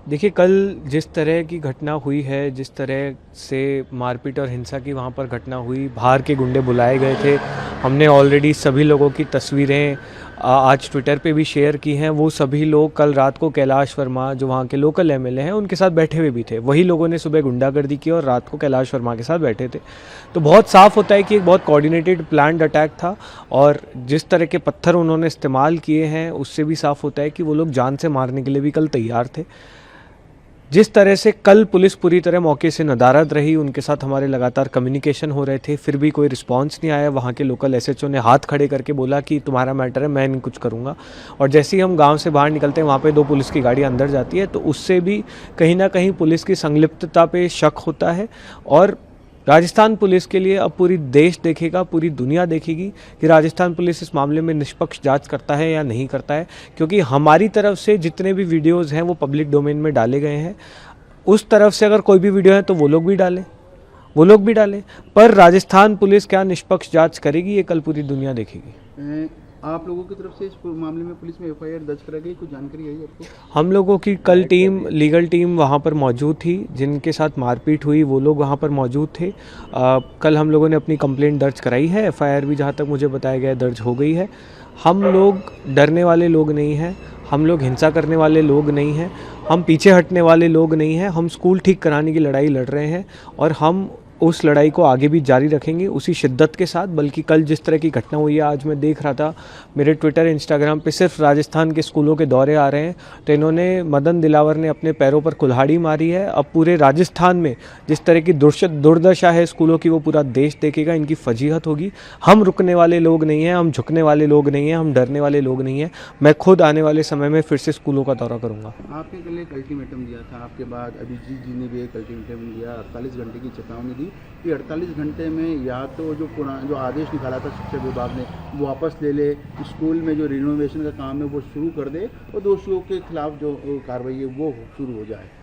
देखिए, कल जिस तरह की घटना हुई है, जिस तरह से मारपीट और हिंसा की वहाँ पर घटना हुई, बाहर के गुंडे बुलाए गए थे। हमने ऑलरेडी सभी लोगों की तस्वीरें आज ट्विटर पे भी शेयर की हैं। वो सभी लोग कल रात को कैलाश वर्मा, जो वहाँ के लोकल एमएलए हैं, उनके साथ बैठे हुए भी थे। वही लोगों ने सुबह गुंडागर्दी की और रात को कैलाश वर्मा के साथ बैठे थे। तो बहुत साफ होता है कि एक बहुत कोऑर्डिनेटेड प्लान्ड अटैक था, और जिस तरह के पत्थर उन्होंने इस्तेमाल किए हैं उससे भी साफ होता है कि वो लोग जान से मारने के लिए भी कल तैयार थे। जिस तरह से कल पुलिस पूरी तरह मौके से नदारद रही, उनके साथ हमारे लगातार कम्युनिकेशन हो रहे थे, फिर भी कोई रिस्पांस नहीं आया। वहाँ के लोकल एसएचओ ने हाथ खड़े करके बोला कि तुम्हारा मैटर है, मैं नहीं कुछ करूँगा। और जैसे ही हम गांव से बाहर निकलते हैं, वहाँ पे 2 पुलिस की गाड़ी अंदर जाती है, तो उससे भी कहीं ना कहीं पुलिस की संलिप्तता पे शक होता है। और राजस्थान पुलिस के लिए अब पूरी देश देखेगा, पूरी दुनिया देखेगी कि राजस्थान पुलिस इस मामले में निष्पक्ष जांच करता है या नहीं करता है। क्योंकि हमारी तरफ से जितने भी वीडियोस हैं वो पब्लिक डोमेन में डाले गए हैं। उस तरफ से अगर कोई भी वीडियो है तो वो लोग भी डालें। पर राजस्थान पुलिस क्या निष्पक्ष जांच करेगी, ये कल पूरी दुनिया देखेगी। आप लोगों की तरफ से इस मामले में पुलिस में एफआईआर दर्ज करा गई, कुछ जानकारी आई आपको? हम लोगों की कल लीगल टीम वहाँ पर मौजूद थी। जिनके साथ मारपीट हुई वो लोग वहाँ पर मौजूद थे। कल हम लोगों ने अपनी कंप्लेंट दर्ज कराई है। एफआईआर भी जहाँ तक मुझे बताया गया दर्ज हो गई है। हम लोग डरने वाले लोग नहीं हैं, हम लोग हिंसा करने वाले लोग नहीं हैं, हम पीछे हटने वाले लोग नहीं हैं। हम स्कूल ठीक कराने की लड़ाई लड़ रहे हैं और हम उस लड़ाई को आगे भी जारी रखेंगे उसी शिद्दत के साथ। बल्कि कल जिस तरह की घटना हुई है, आज मैं देख रहा था मेरे ट्विटर इंस्टाग्राम पे सिर्फ राजस्थान के स्कूलों के दौरे आ रहे हैं, तो इन्होंने मदन दिलावर ने अपने पैरों पर कुल्हाड़ी मारी है। अब पूरे राजस्थान में जिस तरह की दुर्दशा है स्कूलों की, वो पूरा देश देखेगा, इनकी फजीहत होगी। हम रुकने वाले लोग नहीं हैं, हम झुकने वाले लोग नहीं हैं, हम डरने वाले लोग नहीं हैं। मैं खुद आने वाले समय में फिर से स्कूलों का दौरा करूँगा। आपने कल एक अल्टीमेटम दिया था, आपके बाद अभिजीत जी ने भी एक अल्टीमेटम दिया, 48 घंटे की चेतावनी दी कि 48 घंटे में या तो जो आदेश निकाला था शिक्षा विभाग ने वो वापस ले ले, स्कूल में जो रिनोवेशन का काम है वो शुरू कर दे और दोषियों के खिलाफ जो कार्रवाई है वो शुरू हो जाए।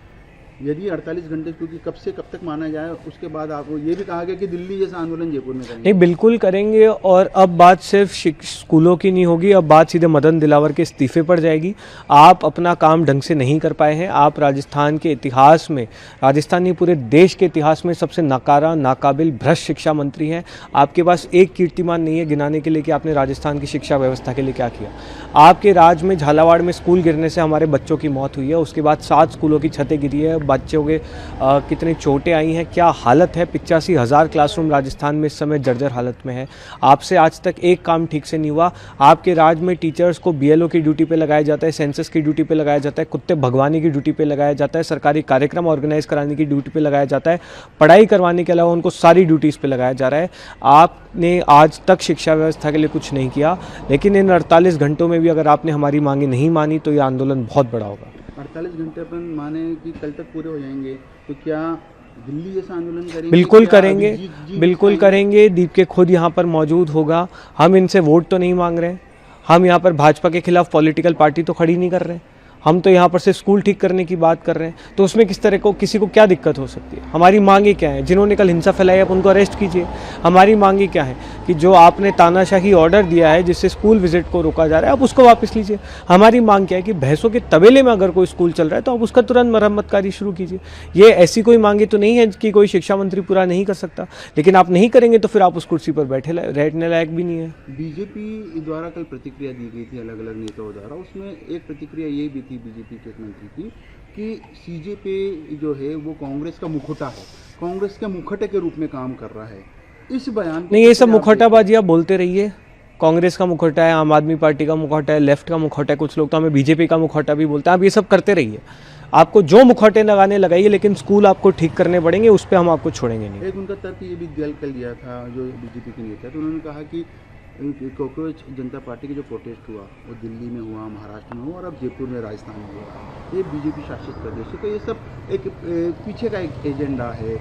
यदि 48 घंटे, क्योंकि कब से कब तक माना जाए, उसके बाद आपको ये भी कहा गया कि दिल्ली जैसा आंदोलन जयपुर में करेंगे। नहीं, बिल्कुल करेंगे। और अब बात सिर्फ स्कूलों की नहीं होगी, अब बात सीधे मदन दिलावर के इस्तीफे पर जाएगी। आप अपना काम ढंग से नहीं कर पाए हैं। आप राजस्थान के इतिहास में, राजस्थान नहीं पूरे देश के इतिहास में सबसे नकारा, नाकाबिल, भ्रष्ट शिक्षा मंत्री हैं। आपके पास एक कीर्तिमान नहीं है गिनाने के लिए कि आपने राजस्थान की शिक्षा व्यवस्था के लिए क्या किया। आपके राज में झालावाड़ में स्कूल गिरने से हमारे बच्चों की मौत हुई है, उसके बाद 7 स्कूलों की छतें गिरी है, बच्चों के कितनी चोटें आई हैं, क्या हालत है। 85,000 क्लासरूम राजस्थान में इस समय जर्जर हालत में है। आपसे आज तक एक काम ठीक से नहीं हुआ। आपके राज्य में टीचर्स को बीएलओ की ड्यूटी पे लगाया जाता है, सेंसस की ड्यूटी पे लगाया जाता है, कुत्ते भगवाने की ड्यूटी पे लगाया जाता है, सरकारी कार्यक्रम ऑर्गेनाइज कराने की ड्यूटी पे लगाया जाता है, पढ़ाई करवाने के अलावा उनको सारी ड्यूटीज़ पे लगाया जा रहा है। आपने आज तक शिक्षा व्यवस्था के लिए कुछ नहीं किया, लेकिन इन 48 घंटों में भी अगर आपने हमारी मांगे नहीं मानी तो ये आंदोलन बहुत बड़ा होगा। 48 घंटे अपन माने कि कल तक पूरे हो जाएंगे, तो क्या दिल्ली जैसा आंदोलन करेंगे? बिल्कुल करेंगे, बिल्कुल करेंगे। दीप के खुद यहाँ पर मौजूद होगा। हम इनसे वोट तो नहीं मांग रहे हैं, हम यहाँ पर भाजपा के खिलाफ पॉलिटिकल पार्टी तो खड़ी नहीं कर रहे हैं, हम तो यहाँ पर से स्कूल ठीक करने की बात कर रहे हैं। तो उसमें किस तरह को किसी को क्या दिक्कत हो सकती है? हमारी मांगे क्या है? जिन्होंने कल हिंसा फैलाई आप उनको अरेस्ट कीजिए। हमारी मांगे क्या है कि जो आपने तानाशाही ऑर्डर दिया है जिससे स्कूल विजिट को रोका जा रहा है, आप उसको वापस लीजिए। हमारी मांग क्या है कि भैंसों के तबेले में अगर कोई स्कूल चल रहा है तो आप उसका तुरंत मरम्मत कार्य शुरू कीजिए। ये ऐसी कोई मांगे तो नहीं है कि कोई शिक्षा मंत्री पूरा नहीं कर सकता, लेकिन आप नहीं करेंगे तो फिर आप उस कुर्सी पर बैठने लायक भी नहीं है। बीजेपी द्वारा कल प्रतिक्रिया दी गई थी अलग अलग नेताओं द्वारा, उसमें एक प्रतिक्रिया ये भी थी बीजेपी के मंत्री की कि सीजेपी जो है वो कांग्रेस का मुखौटा है, कांग्रेस के मुखौटे के रूप में काम कर रहा है। इस बयान नहीं, ये सब मुखौटाबाजी आप बोलते रहिए। कांग्रेस का मुखौटा है, आम आदमी पार्टी का मुखौटा है, लेफ्ट का मुखौटा है, कुछ लोग तो हमें बीजेपी का मुखौटा भी बोलते हैं। आप ये सब करते रहिए, आपको जो मुखौटे लगाने लगाइए, लेकिन स्कूल आपको ठीक करने पड़ेंगे, उस पर हम आपको छोड़ेंगे नहीं। एक उनका तर्क ये भी कल दिया था जो बीजेपी के नेता, तो उन्होंने कहा कि कॉकरोच जनता पार्टी का जो प्रोटेस्ट हुआ वो दिल्ली में हुआ, महाराष्ट्र में हुआ और अब जयपुर में, राजस्थान में हुआ। ये बीजेपी शासित प्रदेश है, तो ये सब एक पीछे का एक एजेंडा है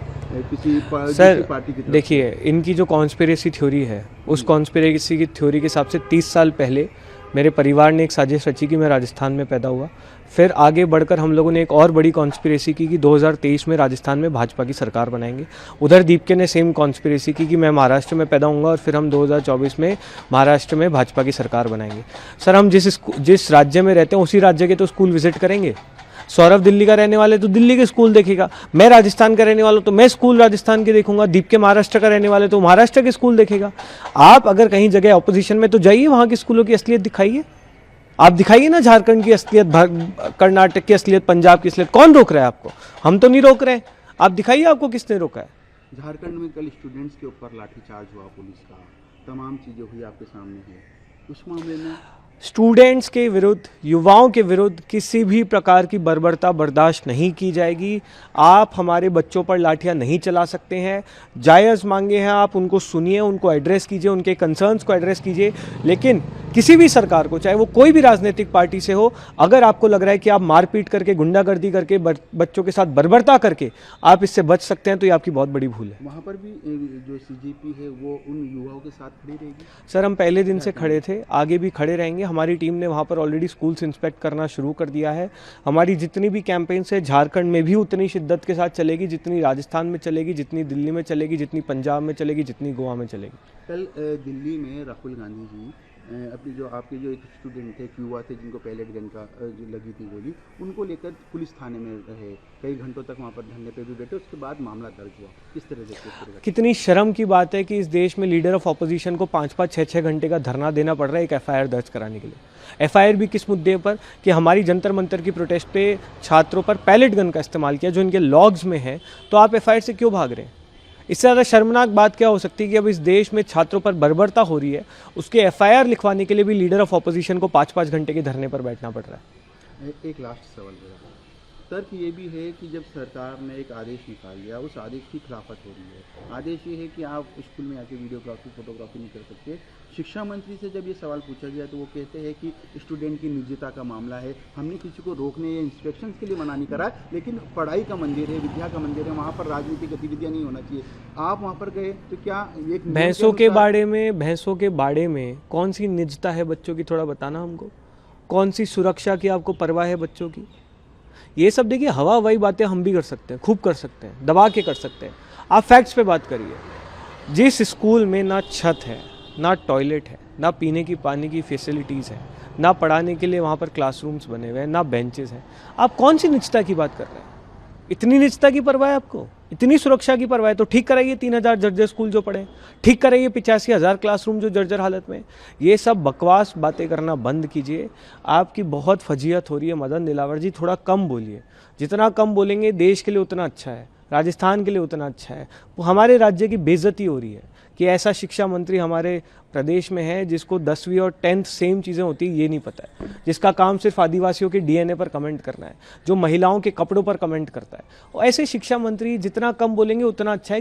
किसी पार्टी की। देखिए, इनकी जो कॉन्स्पिरेसी थ्योरी है, उस कॉन्स्पिरेसी की थ्योरी के हिसाब से 30 साल पहले मेरे परिवार ने एक साजिश रची कि मैं राजस्थान में पैदा हुआ। फिर आगे बढ़कर हम लोगों ने एक और बड़ी कॉन्स्पिरेसी की कि 2023 में राजस्थान में भाजपा की सरकार बनाएंगे। उधर दीपके ने सेम कॉन्स्पिरेसी की कि मैं महाराष्ट्र में पैदा होऊंगा और फिर हम 2024 में महाराष्ट्र में भाजपा की सरकार बनाएंगे। सर, हम जिस राज्य में रहते हैं उसी राज्य के तो स्कूल विजिट करेंगे। सौरभ दिल्ली का रहने वाले तो दिल्ली के स्कूल देखेगा, मैं राजस्थान का रहने वाला हूं तो मैं स्कूल राजस्थान के देखूंगा, दीप के महाराष्ट्र का रहने वाले तो महाराष्ट्र के स्कूल देखेगा। आप अगर कहीं जगह ऑपोजिशन में तो जाइए, वहां के स्कूलों की असलियत दिखाइए। आप दिखाइए ना झारखंड की असलियत, कर्नाटक की असलियत, पंजाब की असलियत। कौन रोक रहा है आपको? हम तो नहीं रोक रहे। आप दिखाइए आपको किसने रोका है। झारखंड में कल स्टूडेंट्स के ऊपर लाठीचार्ज हुआ, पुलिस का, तमाम चीज़ें हुई आपके सामने है। उस मामले में स्टूडेंट्स के विरुद्ध, युवाओं के विरुद्ध किसी भी प्रकार की बर्बरता बर्दाश्त नहीं की जाएगी। आप हमारे बच्चों पर लाठियां नहीं चला सकते हैं। जायज़ मांगे हैं आप, उनको सुनिए, उनको एड्रेस कीजिए, उनके कंसर्न्स को एड्रेस कीजिए। लेकिन किसी भी सरकार को, चाहे वो कोई भी राजनीतिक पार्टी से हो, अगर आपको लग रहा है कि आप मारपीट करके, गुंडागर्दी करके, बच्चों के साथ बर्बरता करके आप इससे बच सकते हैं, तो ये आपकी बहुत बड़ी भूल है। वहाँ पर भी जो सीजीपी है वो उन युवाओं के साथ खड़ी रहेगी। सर, हम पहले दिन से खड़े थे, आगे भी खड़े रहेंगे। हमारी टीम ने वहाँ पर ऑलरेडी स्कूल्स इंस्पेक्ट करना शुरू कर दिया है। हमारी जितनी भी कैंपेन्स है झारखंड में भी उतनी शिद्दत के साथ चलेगी, जितनी राजस्थान में चलेगी, जितनी दिल्ली में चलेगी, जितनी पंजाब में चलेगी, जितनी गोवा में चलेगी। कल दिल्ली में राहुल गांधी जी अपनी जो आपके जो एक स्टूडेंट थे, एक युवा थे जिनको पैलेट गन का जो लगी थी गोली, उनको लेकर पुलिस थाने में रहे, कई घंटों तक वहाँ पर धरने पे भी बैठे, उसके बाद मामला दर्ज हुआ। किस तरह से कितनी शर्म की बात है कि इस देश में लीडर ऑफ ऑपोजिशन को 5-5, 6-6 घंटे का धरना देना पड़ रहा है एक एफआईआर दर्ज कराने के लिए। एफआईआर भी किस मुद्दे पर? कि हमारी जंतर मंतर की प्रोटेस्ट पे छात्रों पर पैलेट गन का इस्तेमाल किया, जो इनके लॉग्स में है। तो आप एफआईआर से क्यों भाग रहे हैं? इससे ज़्यादा शर्मनाक बात क्या हो सकती है कि अब इस देश में छात्रों पर बर्बरता हो रही है, उसके एफआईआर लिखवाने के लिए भी लीडर ऑफ ऑपोजिशन को 5-5 घंटे के धरने पर बैठना पड़ रहा है। एक लास्ट सवाल मेरा तर्क ये भी है कि जब सरकार ने एक आदेश निकाल लिया, उस आदेश की खिलाफत हो रही है। आदेश ये है कि आप स्कूल में आके वीडियोग्राफी, फोटोग्राफी नहीं कर सकते। शिक्षा मंत्री से जब ये सवाल पूछा गया तो वो कहते हैं कि स्टूडेंट की निजता का मामला है, हमने किसी को रोकने या इंस्पेक्शन के लिए मना नहीं करा, लेकिन पढ़ाई का मंदिर है, विद्या का मंदिर है, वहाँ पर राजनीतिक गतिविधियाँ नहीं होना चाहिए। आप वहाँ पर गए तो क्या एक भैंसों के बाड़े में कौन सी निजता है बच्चों की? थोड़ा बताना हमको। कौन सी सुरक्षा की आपको परवाह है बच्चों की? ये सब देखिए, हवा हवाई बातें हम भी कर सकते हैं, खूब कर सकते हैं, दबा के कर सकते हैं। आप फैक्ट्स पे बात करिए। जिस स्कूल में ना छत है, ना टॉयलेट है, ना पीने की पानी की फैसिलिटीज़ है, ना पढ़ाने के लिए वहाँ पर क्लासरूम्स बने हुए हैं, ना बेंचेस हैं, आप कौन सी निजता की बात कर रहे हैं? इतनी निजता की परवाह है आपको, इतनी सुरक्षा की परवाह है तो ठीक कराइए 3000 जर्जर स्कूल जो पड़े, ठीक कराइए 85,000 क्लासरूम जो जर्जर हालत में। ये सब बकवास बातें करना बंद कीजिए। आपकी बहुत फजीहत हो रही है मदन दिलावर जी, थोड़ा कम बोलिए। जितना कम बोलेंगे देश के लिए उतना अच्छा है, राजस्थान के लिए उतना अच्छा है। वो हमारे राज्य की बेइज्जती हो रही है कि ऐसा शिक्षा मंत्री हमारे प्रदेश में है जिसको 10वीं और 10th सेम चीज़ें होती है ये नहीं पता है, जिसका काम सिर्फ आदिवासियों के डीएनए पर कमेंट करना है, जो महिलाओं के कपड़ों पर कमेंट करता है। और ऐसे शिक्षा मंत्री जितना कम बोलेंगे उतना अच्छा है।